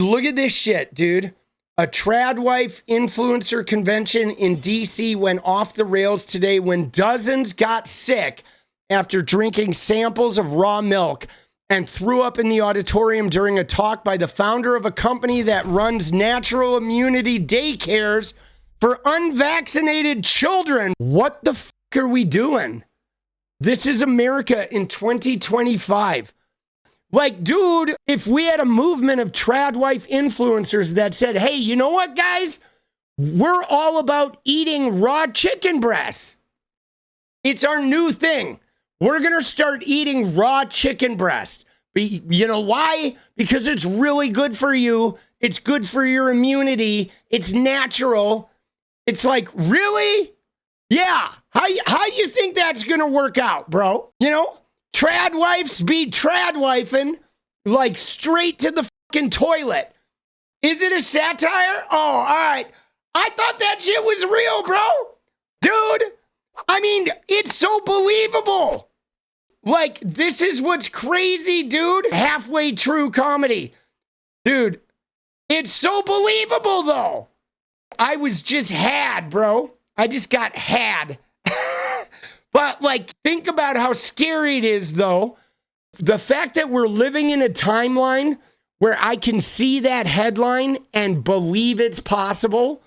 Look at this shit, dude. A trad wife influencer convention in DC went off the rails today when dozens got sick after drinking samples of raw milk and threw up in the auditorium during a talk by the founder of a company that runs natural immunity daycares for unvaccinated children. What the fuck are we doing? This is America in 2025. Like, dude, if we had a movement of trad wife influencers that said, hey, you know what, guys? We're all about eating raw chicken breasts. It's our new thing. We're going to start eating raw chicken breast. You know why? Because it's really good for you. It's good for your immunity. It's natural. It's like, really? Yeah. How you think that's going to work out, bro? You know? Trad wives be trad wifing like straight to the fucking toilet. Is it a satire? Oh, all right. I thought that shit was real, bro. Dude, I mean, it's so believable. Like, this is what's crazy, dude. Halfway true comedy. Dude, it's so believable, though. I was just had, bro. I just got had. But, like, think about how scary it is, though. The fact that we're living in a timeline where I can see that headline and believe it's possible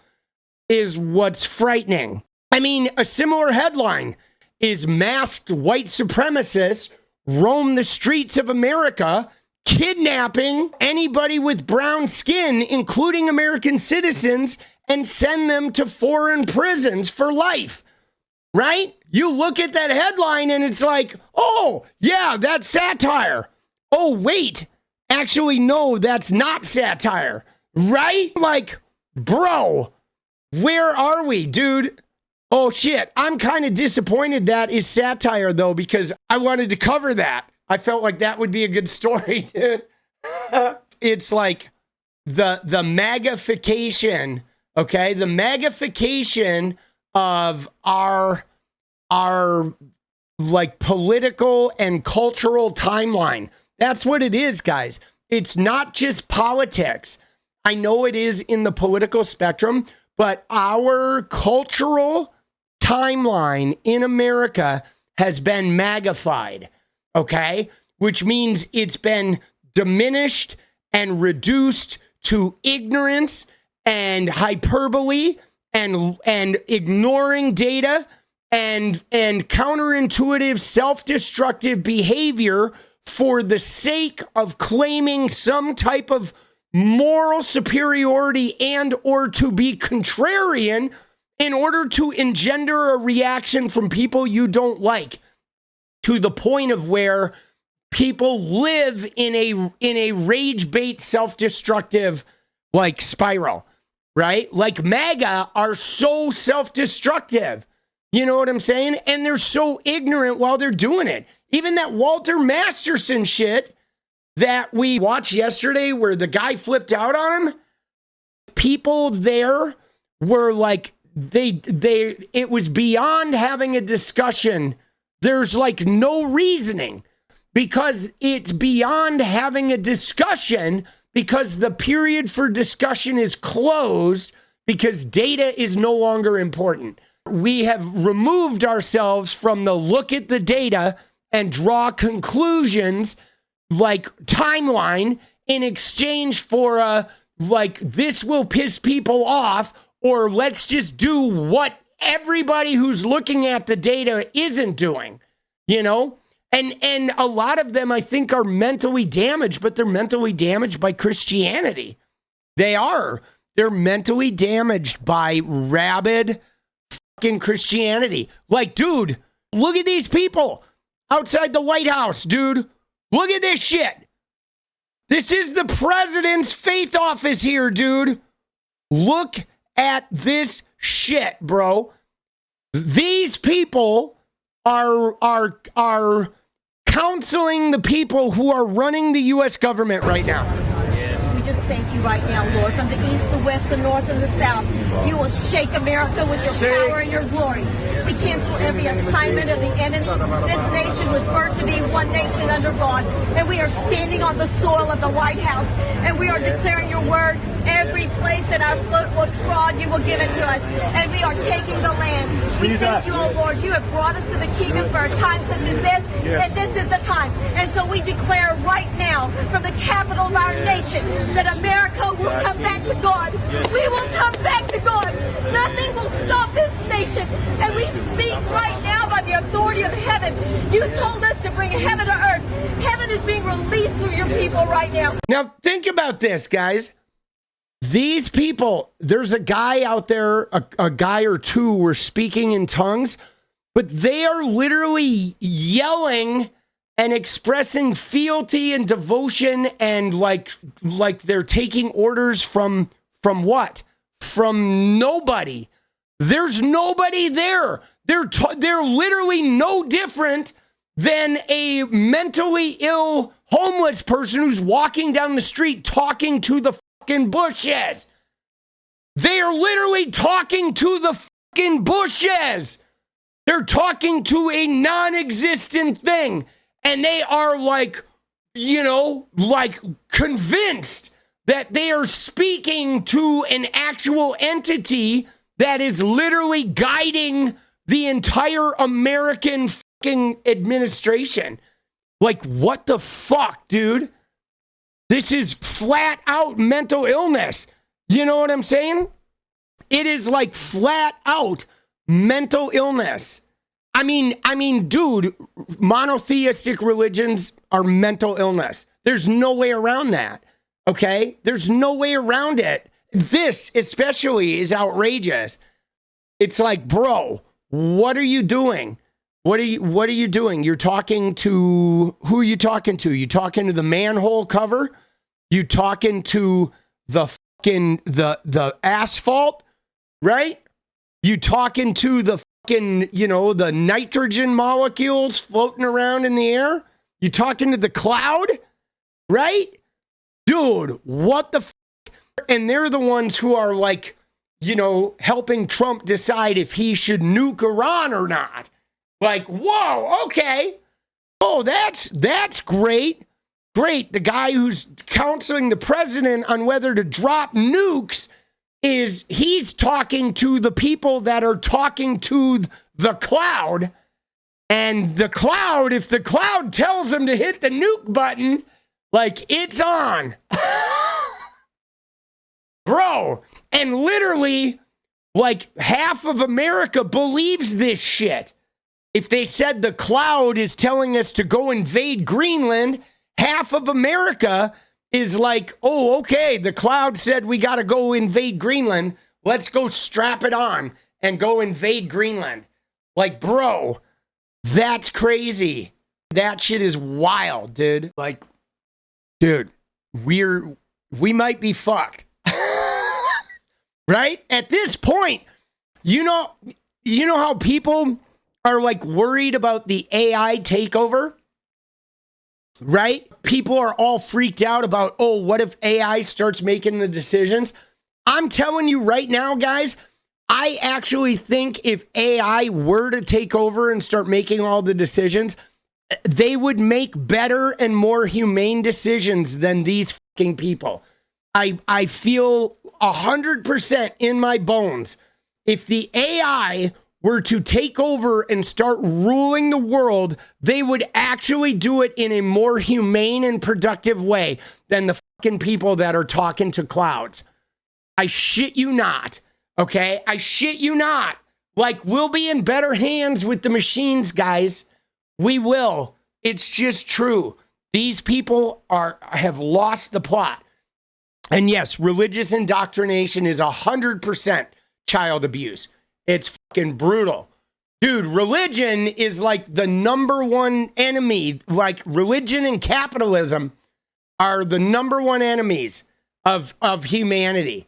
is what's frightening. I mean, a similar headline is masked white supremacists roam the streets of America, kidnapping anybody with brown skin, including American citizens, and send them to foreign prisons for life. Right? You look at that headline and it's like, oh, yeah, that's satire. Oh, wait. Actually, no, that's not satire. Right? Like, bro, where are we, dude? Oh, shit. I'm kind of disappointed that is satire, though, because I wanted to cover that. I felt like that would be a good story, dude. It's like the MAGA-fication, okay? The MAGA-fication of our like political and cultural timeline. That's what it is, guys. It's not just politics. I know it is in the political spectrum, but our cultural timeline in America has been MAGA-fied, okay? Which means it's been diminished and reduced to ignorance and hyperbole and ignoring data and counterintuitive self-destructive behavior for the sake of claiming some type of moral superiority and or to be contrarian in order to engender a reaction from people you don't like, to the point of where people live in a rage bait self-destructive like spiral. Right? Like MAGA are so self-destructive. You know what I'm saying? And they're so ignorant while they're doing it. Even that Walter Masterson shit that we watched yesterday where the guy flipped out on him, people there were like, it was beyond having a discussion. There's like no reasoning because it's beyond having a discussion because the period for discussion is closed because data is no longer important. We have removed ourselves from the look at the data and draw conclusions like timeline in exchange for a like this will piss people off or let's just do what everybody who's looking at the data isn't doing, you know? And a lot of them, I think, are mentally damaged, but they're mentally damaged by Christianity. They are. They're mentally damaged by rabid fucking Christianity. Like, dude, look at these people outside the White House, dude. Look at this shit. This is the president's faith office here, dude. Look at this shit, bro. These people are counseling the people who are running the U.S. government right now. Yes. we just thank you right now, Lord. From the east, the west, the north, and the south, you will shake America with your power and your glory. We cancel every assignment of the enemy. This nation was birthed to be one nation under God, and we are standing on the soil of the White House, and we are declaring your word. Every place that our foot will trod, you will give it to us, and we are taking the land. We thank you, oh Lord. You have brought us to the kingdom for a time such as this, and this is the time. And so we declare right now, from the capital of our nation, that America will come back to God. We will come back to God. Nothing will stop this nation. And we speak right now by the authority of heaven. You told us to bring heaven to earth. Heaven is being released through your people right now. Now, think about this, guys. These people, there's a guy out there, a guy or two were speaking in tongues, but they are literally yelling and expressing fealty and devotion, and like they're taking orders from what? From nobody. There's nobody there. They're literally no different than a mentally ill homeless person who's walking down the street talking to the fucking bushes. They are literally talking to the fucking bushes. They're talking to a non-existent thing. And they are like convinced that they are speaking to an actual entity that is literally guiding the entire American fucking administration. Like, what the fuck, dude? This is flat out mental illness. You know what I'm saying? It is like flat out mental illness. I mean, dude, monotheistic religions are mental illness. There's no way around that. Okay? There's no way around it. This especially is outrageous. It's like, bro, what are you doing? What are you doing? You're talking to, who are you talking to? You talking to the manhole cover? You talking to the fucking the asphalt, right? You talking to the fucking, the nitrogen molecules floating around in the air? You talking to the cloud, right? Dude, what the fuck? And they're the ones who are like, helping Trump decide if he should nuke Iran or not. Like, whoa, okay. Oh, that's great. Great. The guy who's counseling the president on whether to drop nukes he's talking to the people that are talking to the cloud. And the cloud, if the cloud tells him to hit the nuke button, like, it's on. Bro, and literally, like, half of America believes this shit. If they said the cloud is telling us to go invade Greenland, half of America is like, oh, okay, the cloud said we got to go invade Greenland. Let's go strap it on and go invade Greenland. Like, bro, that's crazy. That shit is wild, dude. Like, dude, we might be fucked. Right? At this point, you know how people are like worried about the AI takeover? Right? People are all freaked out about, oh, what if AI starts making the decisions? I'm telling you right now, guys, I actually think if AI were to take over and start making all the decisions, they would make better and more humane decisions than these fucking people. I feel 100% in my bones. If the AI were to take over and start ruling the world, they would actually do it in a more humane and productive way than the fucking people that are talking to clouds. I shit you not, okay? I shit you not. Like, we'll be in better hands with the machines, guys. We will. It's just true. These people have lost the plot. And yes, religious indoctrination is 100% child abuse. It's fucking brutal. Dude, religion is like the number one enemy. Like, religion and capitalism are the number one enemies of humanity.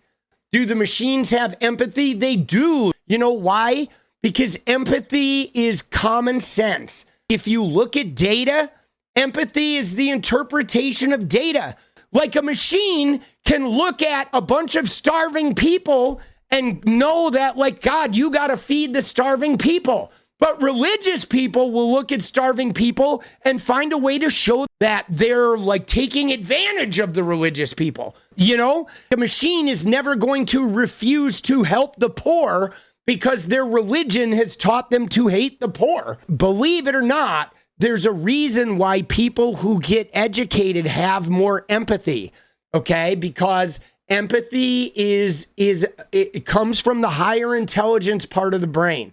Do the machines have empathy? They do. You know why? Because empathy is common sense. If you look at data, empathy is the interpretation of data. Like a machine can look at a bunch of starving people and know that, like, God, you got to feed the starving people. But religious people will look at starving people and find a way to show that they're like taking advantage of the religious people. You know, the machine is never going to refuse to help the poor because their religion has taught them to hate the poor. Believe it or not, there's a reason why people who get educated have more empathy, okay? Because empathy it comes from the higher intelligence part of the brain.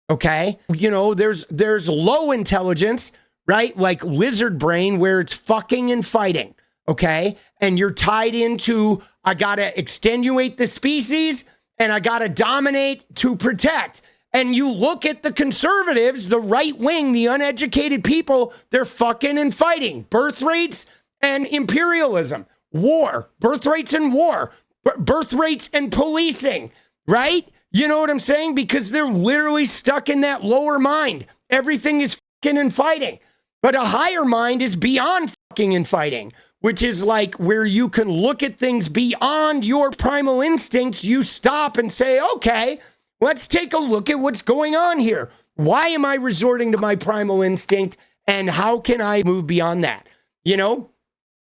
Okay. You know, there's low intelligence, right? Like lizard brain where it's fucking and fighting. Okay. And you're tied into, I got to extenuate the species and I got to dominate to protect. And you look at the conservatives, the right wing, the uneducated people, they're fucking and fighting. Birth rates and imperialism, war, birth rates and war, birth rates and policing, right? You know what I'm saying? Because they're literally stuck in that lower mind. Everything is fucking and fighting. But a higher mind is beyond fucking and fighting, which is like where you can look at things beyond your primal instincts. You stop and say, okay, let's take a look at what's going on here. Why am I resorting to my primal instinct? And how can I move beyond that? You know,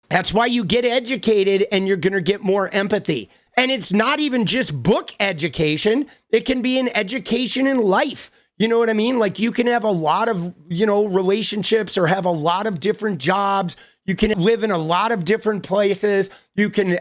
that's why you get educated and you're going to get more empathy. And it's not even just book education. It can be an education in life. You know what I mean? Like you can have a lot of, you know, relationships or have a lot of different jobs. You can live in a lot of different places. You can,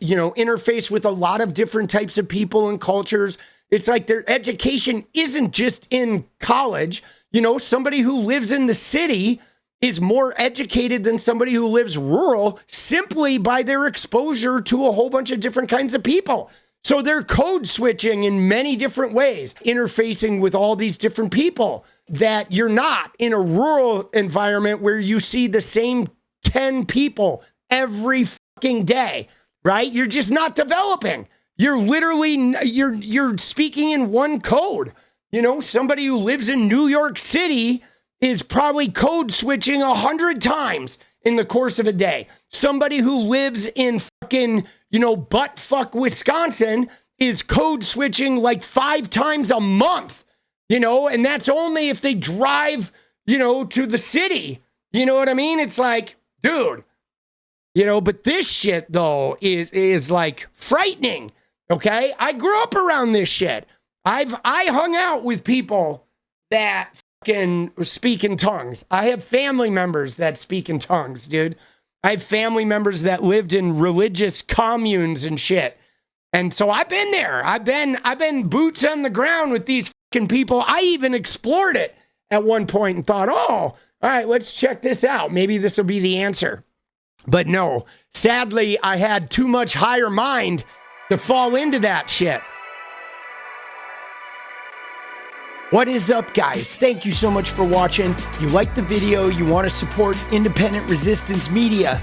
you know, interface with a lot of different types of people and cultures. It's like their education isn't just in college. You know, somebody who lives in the city is more educated than somebody who lives rural simply by their exposure to a whole bunch of different kinds of people. So they're code switching in many different ways, interfacing with all these different people that you're not in a rural environment where you see the same 10 people every fucking day, right? You're just not developing. You're literally, you're speaking in one code. You know, somebody who lives in New York City is probably code switching 100 times in the course of a day. Somebody who lives in fucking, you know, buttfuck Wisconsin is code switching like 5 times a month, you know, and that's only if they drive, you know, to the city. You know what I mean? It's like, dude, you know, but this shit though is like frightening. Okay. I grew up around this shit. I hung out with people that can speak in tongues. I have family members that speak in tongues, dude. I have family members that lived in religious communes and shit. And so I've been there. I've been boots on the ground with these fucking people. I even explored it at one point and thought, oh, all right, let's check this out. Maybe this will be the answer. But no, sadly, I had too much higher mind to fall into that shit. What is up, guys? Thank you so much for watching. If you like the video, you want to support independent resistance media,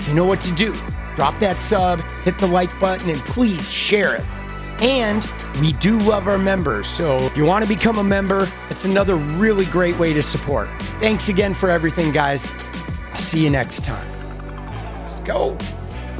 you know what to do. Drop that sub, hit the like button, and please share it. And we do love our members, so if you want to become a member, it's another really great way to support. Thanks again for everything, guys. I'll see you next time. Let's go.